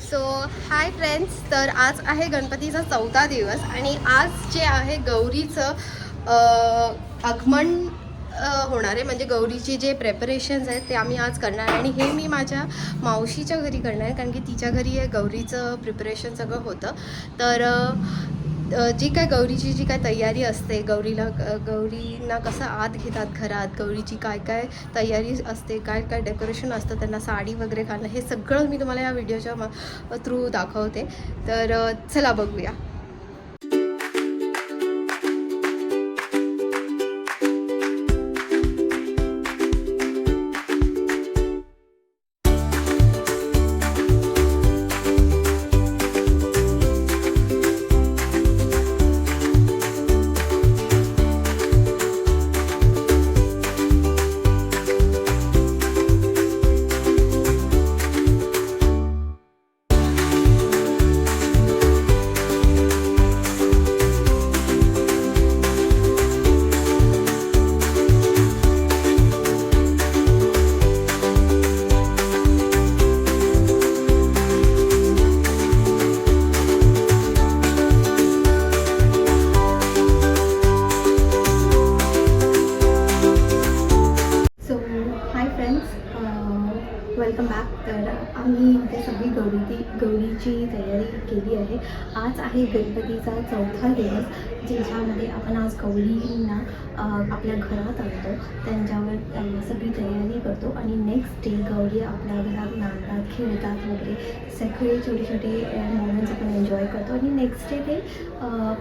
So hi friends, तर आज आहे गणपतीचा 4था दिवस आणि आज जे आहे गौरीचं आगमन होणार आहे. म्हणजे गौरीचे जे प्रेपरेशन्स आहेत ते आम्ही आज करणार आहे आणि हे मी माझ्या मावशीच्या घरी करणार आहे, कारण की तिच्या घरी आहे गौरीचं प्रिपरेशन सगळं होतं. तर जी काय गौरीची जी काय तयारी असते, गौरींना कसं आत घेतात घरात, गौरीची काय काय तयारी असते, काय काय डेकोरेशन असतं, त्यांना साडी वगैरे घालणं, हे सगळं मी तुम्हाला या व्हिडिओच्या थ्रू दाखवते. तर चला बघूया. Welcome back. तर आम्ही इथे सगळी गौरीची तयारी केली आहे. आज आहे गणपतीचा 4था दिवस, ज्याच्यामध्ये आपण आज गौरींना आपल्या घरात आणतो, त्यांच्यावर सगळी तयारी करतो आणि नेक्स्ट डे गौरी आपल्या घरात नाचतात, खेळतात वगैरे, सगळे छोटे छोटे मोमेंट्स आपण एन्जॉय करतो आणि नेक्स्ट डे ते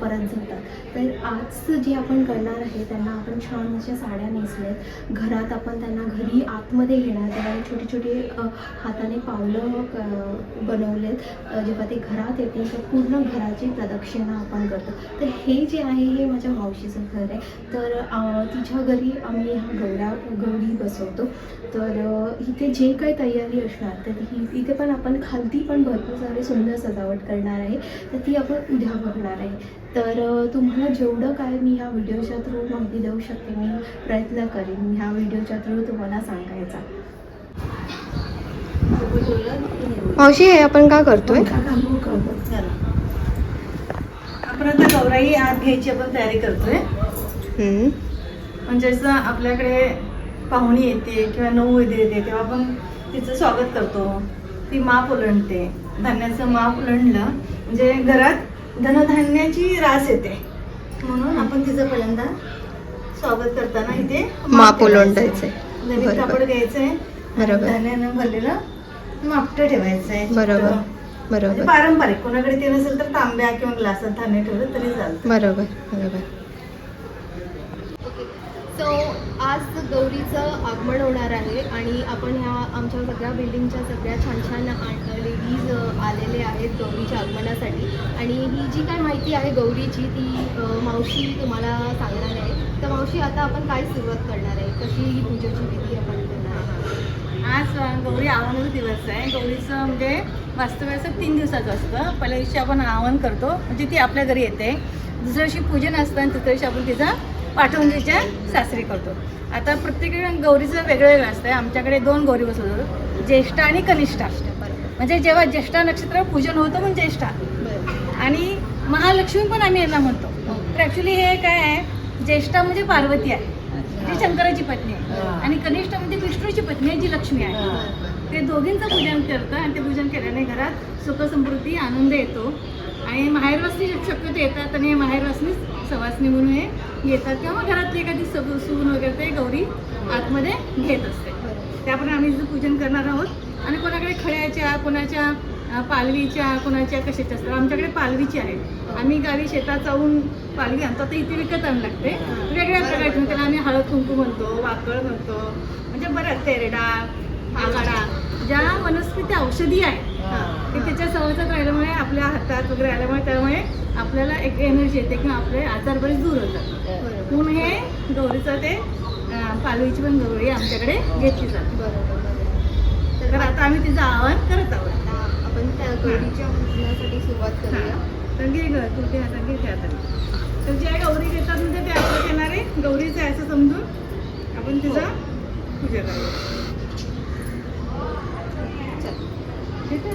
परत जातात. तर आज जे आपण करणार आहे, त्यांना आपण छान अशा साड्या नेसल्यात, घरात आपण त्यांना घरी आतमध्ये घेणार, त्याला छोटे छोटे हाताने पावलं बनवलेत. जेव्हा ते घरात येते तर पूर्ण घराची प्रदक्षिणा आपण करतो. तर हे जे आहे हे माझ्या मावशीचं घर आहे. तर तिच्या घरी आम्ही गौरी बसवतो. तर इथे जे काही तयारी असणार तर इथे पण आपण खालती पण भरपूर सारे सुंदर सजावट करणार आहे. तर ती आपण उद्या बघणार आहे. तर तुम्हाला जेवढं काय मी ह्या व्हिडिओच्या थ्रू माहिती देऊ शकते, मी प्रयत्न करेन ह्या व्हिडिओच्या थ्रू तुम्हाला सांगायचा. मावशी, हे आपण काय करतोय? आपण आता गौराई आत घ्यायची आपण तयारी करतोय. म्हणजे जसं आपल्याकडे पाहुणी येते किंवा नववधू येते तेव्हा आपण तिचं स्वागत करतो. ती माप ओलांडते, धान्याचं माप ओलांडलं म्हणजे घरात धनधान्याची रास येते, म्हणून आपण तिचं पहिल्यांदा स्वागत करताना इथे माप ओलांडायचंय. नवीन कापड घ्यायचंय, धान्यानं भरलेलं मापटं ठेवायचंय. बरोबर बरोबर. पारंपरिक कोणाकडे ते नसेल तर तांब्या किंवा ग्लासात धान्य ठेवलं तरी चालतं. बरोबर बरोबर. सो आज गौरीचं आगमन होणार आहे आणि आपण ह्या आमच्या सगळ्या बिल्डिंगच्या सगळ्या छान छान लेडीज आलेले आहेत गौरीच्या आगमनासाठी. आणि ही जी काय माहिती आहे गौरीची ती मावशी तुम्हाला सांगणार आहे. तर मावशी, आता आपण काय सुरुवात करणार आहे, कशी ही पूजेची विधी आपण करणार आहे? आज गौरी आवाहनाचा दिवस आहे. गौरीचं म्हणजे वास्तव्याचं 3 दिवसाचं असतं. पहिल्या दिवशी आपण आवाहन करतो, म्हणजे ती आपल्या घरी येते. दुसऱ्या दिवशी पूजन असतं आणि तिसऱ्या दिवशी आपण तिचा पाठवून तिच्या सासरी करतो. आता प्रत्येक गौरीचं वेगळं वेगळं असतं. आमच्याकडे 2 गौरी बसवतो, ज्येष्ठा आणि कनिष्ठा. म्हणजे जेव्हा ज्येष्ठा नक्षत्र पूजन होतं पण ज्येष्ठा, आणि महालक्ष्मी पण आम्ही यांना म्हणतो. तर ॲक्च्युली हे काय आहे, ज्येष्ठा म्हणजे पार्वती आहे, जी शंकराची पत्नी आहे, आणि कनिष्ठ म्हणजे विष्णूची पत्नी आहे, जी लक्ष्मी आहे. ते दोघींचं पूजन करतं आणि ते पूजन केल्याने घरात सुख समृद्धी आनंद येतो. आणि माहेरवासनी शक्यतो येतात आणि माहेरवासनी सवासनी म्हणून हे येतात, किंवा घरातली एखादी सून वगैरे ते गौरी आतमध्ये घेत असते. त्याप्रमाणे आम्ही तिचं पूजन करणार आहोत. आणि कोणाकडे खळ्याच्या, कोणाच्या पालवीच्या, कोणाच्या कशाच्या असतात. आमच्याकडे पालवीची आहे. आम्ही गावी शेतात जाऊन पालवी आणतो. तर इथे विकत आणू लागते. वेगळ्या प्रकारचे, त्याला आम्ही हळद कुंकू म्हणतो, वाकळ म्हणतो, म्हणजे बरं तेरडा, आघाडा, ज्या वनस्पती औषधी आहे ते त्याच्या सवयीत राहिल्यामुळे, आपल्या हातात वगैरे आल्यामुळे, त्यामुळे आपल्याला एक एनर्जी येते किंवा आपले आजार बरेच दूर होतात. म्हणून हे गौरीचं ते पालवीची पण गौरी आमच्याकडे घेतली जाते. बरोबर. तर आता आम्ही तिचं आवाहन करत आहोत. आपण त्या गौरीच्या पूजनासाठी सुरुवात करूया. तर घे ग, तुझे हातात घे त्या हातात. तर ज्या गौरी घेतात म्हणजे ते आपल्याला येणारे गौरीचं आहे असं समजून आपण तिचा पूजा करायची. इथे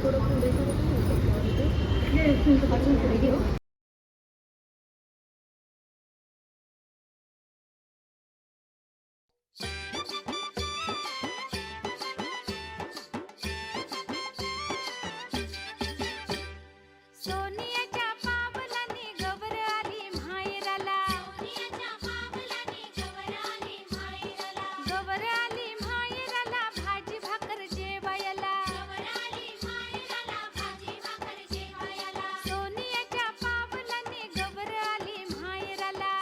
थोडं पुढे पुढे घेऊ. सोनियाच्या पावलाने गवर आली माहेराला. गवर आली माहेराला भाजी भाकर जेवायला. सोनियाच्या पावलाने गवर आली माहेराला.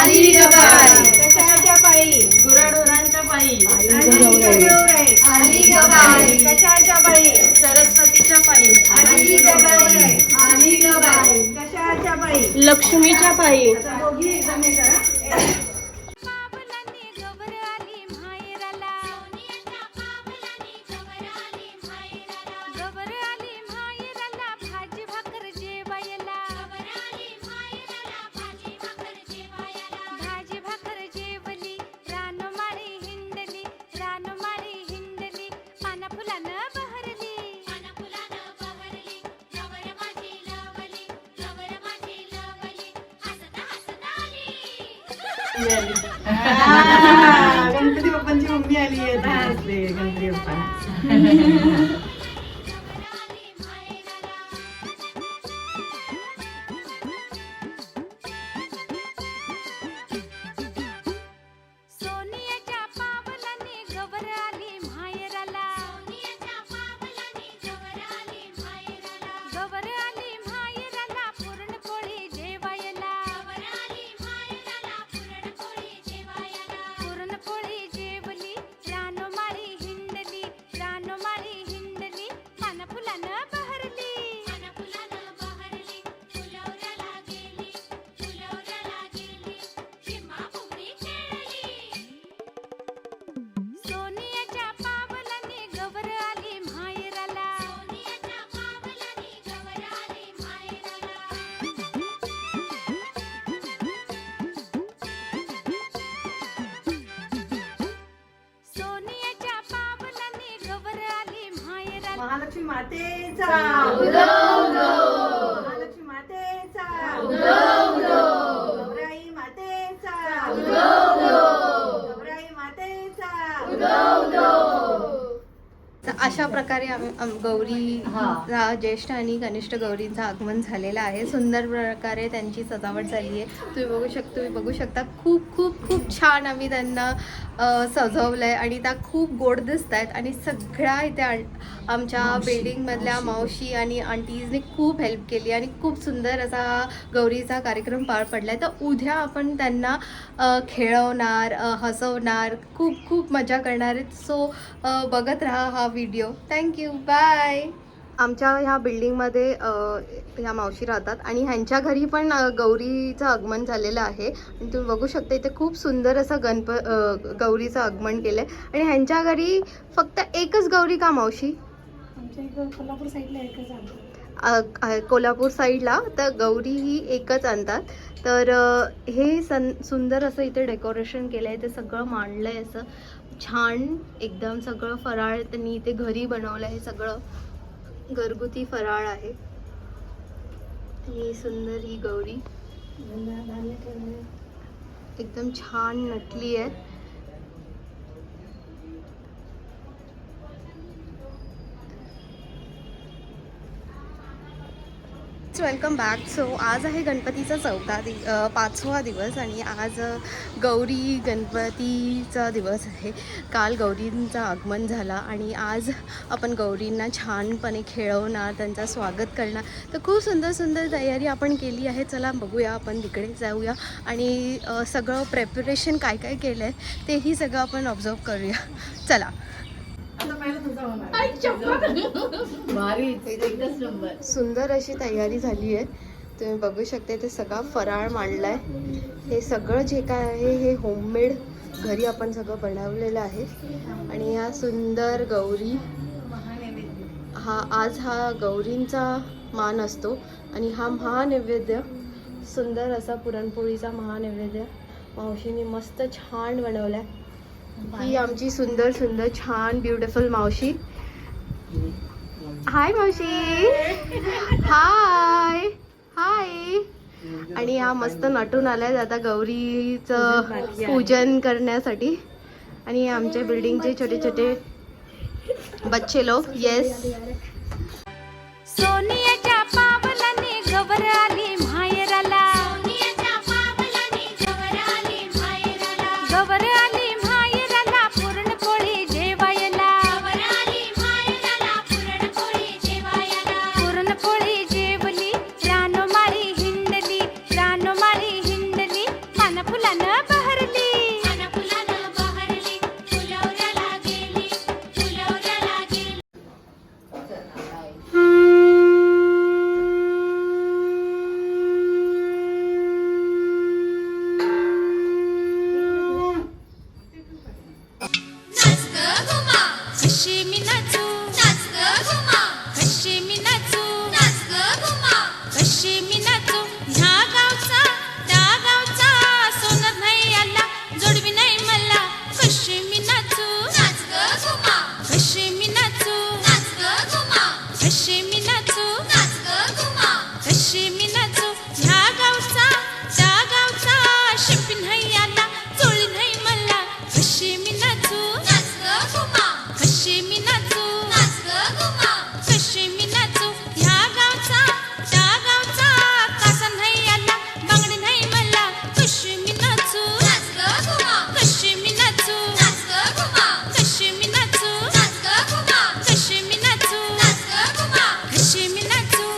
आली गबाई कशाच्या पायी गुराढोरांच्या पायी. आली गबाई कशाच्या पायी सरस्वतीच्या पायी. आली गबाई कशाच्या पायी लक्ष्मीच्या पायी. आता दोघी एकदम हे करा. पावलाने गवर आली माहेराला. गवर आली माहेराला भाजी भाकर जेवायला. भाजी भाकर जेवली रानमाळी हिंडली. रानमाळी हिंडली पाना फुलानं बहरली. गणपती बाप्पांची मम्मी आली आहे. गणपती बाप्पा सोनियाच्या पावलाने गवर आली माहेराला. गवर आली माहेराला पुरणपोळी जेवायला. पुरणपोळी जेवली रानमाळी हिंडली. रानमाळी हिंडली पाना फुलानं बहरली. सोनियाच्या पावलाने गवर आली माहेराला. सोनियाच्या पावलाने गवर आली माहेराला. महालक्ष्मी मातेचा महालक्ष्मी मातेचा गौराई मातेचा गौराई मातेचा. तर अशा प्रकारे गौरीचा ज्येष्ठ आणि कनिष्ठ गौरींचं आगमन झालेलं आहे. सुंदर प्रकारे त्यांची सजावट झाली आहे. तुम्ही बघू शकता खूप खूप खूप छान आम्ही त्यांना सजवलं आहे आणि त्या खूप गोड दिसत आहेत. आणि सगळ्या इथे आमच्या बिल्डिंगमधल्या मावशी आणि आंटीजने खूप हेल्प केली आणि खूप सुंदर असा गौरीचा कार्यक्रम पार पडला आहे. तर उद्या आपण त्यांना खेळवणार, हसवणार, खूप खूप मजा करणार आहेत. सो बघत राहा हा व्हिडिओ. Thank you, bye. आमच्या ह्या बिल्डिंगमध्ये ह्या मावशी राहतात आणि ह्यांच्या घरी पण गौरीचं आगमन झालेलं आहे. आणि तुम्ही बघू शकता इथे खूप सुंदर असं गौरीचं आगमन केलं आहे. आणि ह्यांच्या घरी फक्त एकच गौरी का मावशी? आमच्या इकडं कोल्हापूर साईडला एकच आणतात. कोल्हापूर साईडला तर गौरी ही एकच आणतात. तर हे सुंदर असं इथे डेकोरेशन केलं आहे. ते सगळं मांडलं आहे असं छान एकदम. सगळं फराळ त्यांनी इथे घरी बनवलं आहे. सगळं घरगुती फराळ आहे. ही सुंदर ही गौरी एकदम छान नटली आहे. Welcome back. सो आज आहे गणपतीचा 5वा दिवस आणि आज गौरी गणपतीचा दिवस आहे. काल गौरींचं आगमन झाला आणि आज आपण गौरींना छानपणे खेळवणार, त्यांचं स्वागत करणार. तर खूप सुंदर सुंदर तयारी आपण केली आहे. चला बघूया, आपण तिकडे जाऊया आणि सगळं प्रेपरेशन काय काय केलं आहे तेही सगळं आपण ऑब्झर्व करूया. चला. सुंदर अशी तयारी झाली आहे. तुम्ही बघू शकता ते सगळा फराळ मांडलाय. हे सगळं जे काय आहे हे होममेड घरी आपण सगळं बनवलेलं आहे. आणि ह्या सुंदर गौरी आज हा गौरींचा मान असतो आणि हा महानैवेद्य सुंदर असा पुरणपोळीचा महानैवेद्य मावशीने मस्त छान बनवलाय. ही आमची सुंदर सुंदर छान ब्युटिफुल मावशी. हाय मावशी. हाय हाय. आणि हा मस्त नटून आलाय आता गौरीचं पूजन करण्यासाठी. आणि आमच्या बिल्डिंगचे छोटे छोटे बच्चे लोक. येस. सोनियाच्या पावलाने गवर आली माहेराला. गवर आली माहेराला पुरणपोळी जेवायला. पुरणपोळी जेवली रानोमाळी हिंडली. रानोमाळी हिंडली पानफुलानं बहरली. कशी मी नाचू. कशी मी नाचू. कशी मी नाचू. ह्या गावचा त्या गावचा सोनं नाही आला जोडवी नाही मला. कशी मी नाचू. कशी मी नाचू. कशी मी नाचू. कशी मी नाचू. ह्या गावचा त्या गावचा शिंपी नाही आला चोळी नाही मला. कशी मी नाचू. कशी मी नाचू. कशी मी नाचू. ह्या गावचा त्या गावचा कासा नाही आला बांगडी नाही मला. कशी मी नाचू. कशी मी नाचू. कशी मी नाचू. कशी मी नाचू. कशी मी नाचू.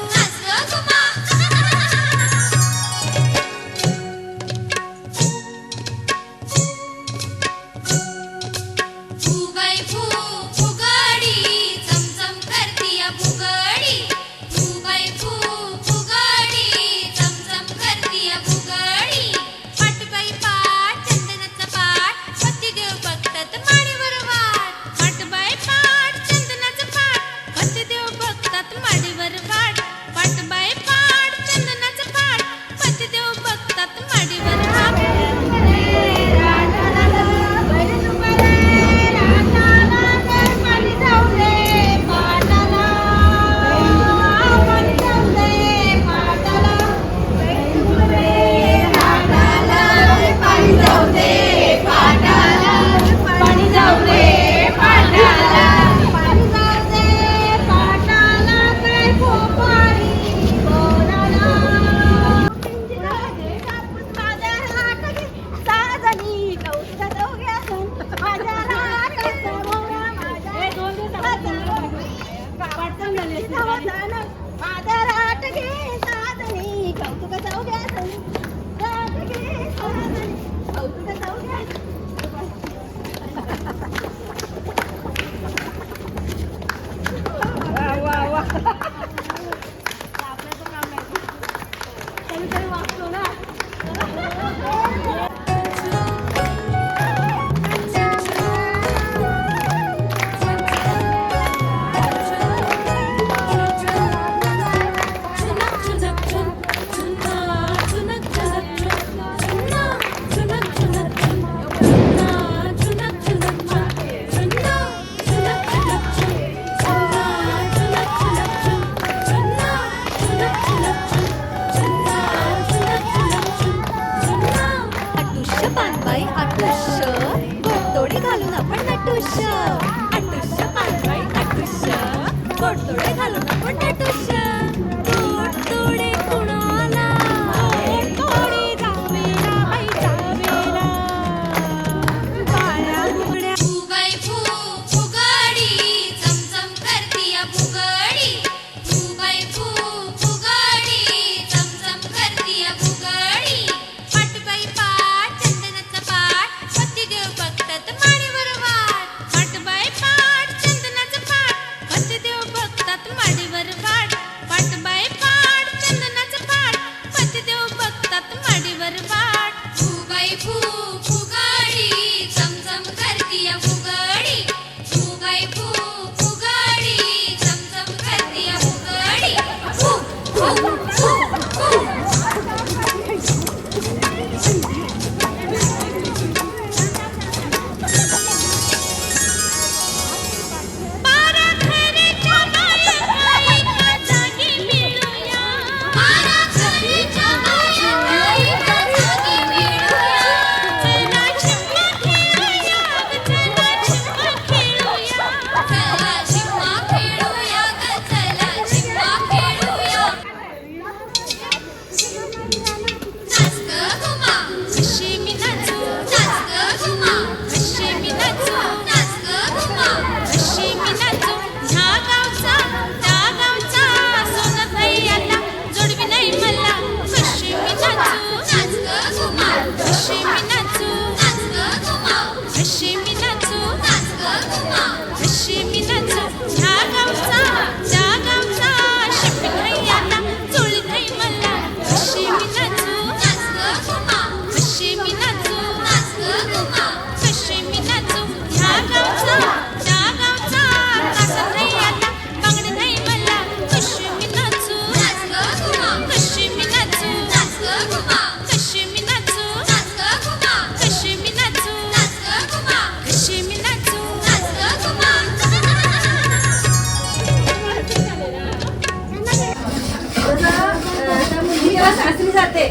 सासरी जाते,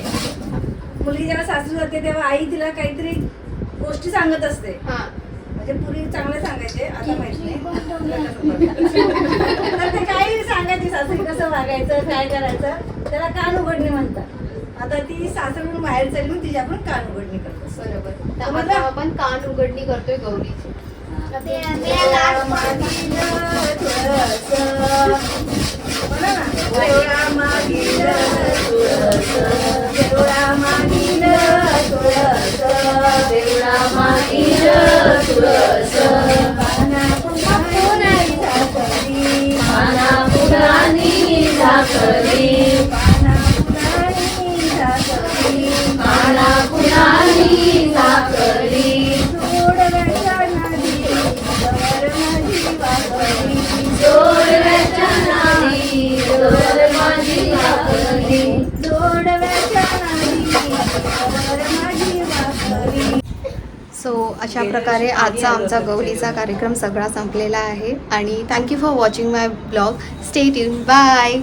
मुलगी जेव्हा सासरी जाते तेव्हा आई तिला काहीतरी गोष्टी सांगत असते. म्हणजे पूर्वी चांगलं सांगायचे, आता माहित नाही. तर ते काही सांगायची सासरी कसं वागायचं, काय करायचं, त्याला कान उघडणी म्हणतात. आता ती सासरून बाहेर चालली म्हणून तिची आपण कान उघडणी करतो. बरोबर. तर आता आपण कान उघडणी करतोय गौरीची. देवळा मागील तुळस, बोला ना. देवळा मागील तुळस, देवळा मागील तुळस, देवळा मागील तुळस, पाना फुलांनी झाकली, पाना फुलांनी झाकली, पाना फुलांनी झाकली, पाना फुलांनी झाकली. जोडव्याच्या नदी जवळ माझी वाकली, जोडव्याच्या नदी जवळ माझी वाकली, जोडव्याच्या नदी जवळ माझी वाकली. सो अशा प्रकारे आजचा आमचा गौरीचा कार्यक्रम सगळा संपलेला आहे आणि thank you for watching my blog. Stay tune. Bye.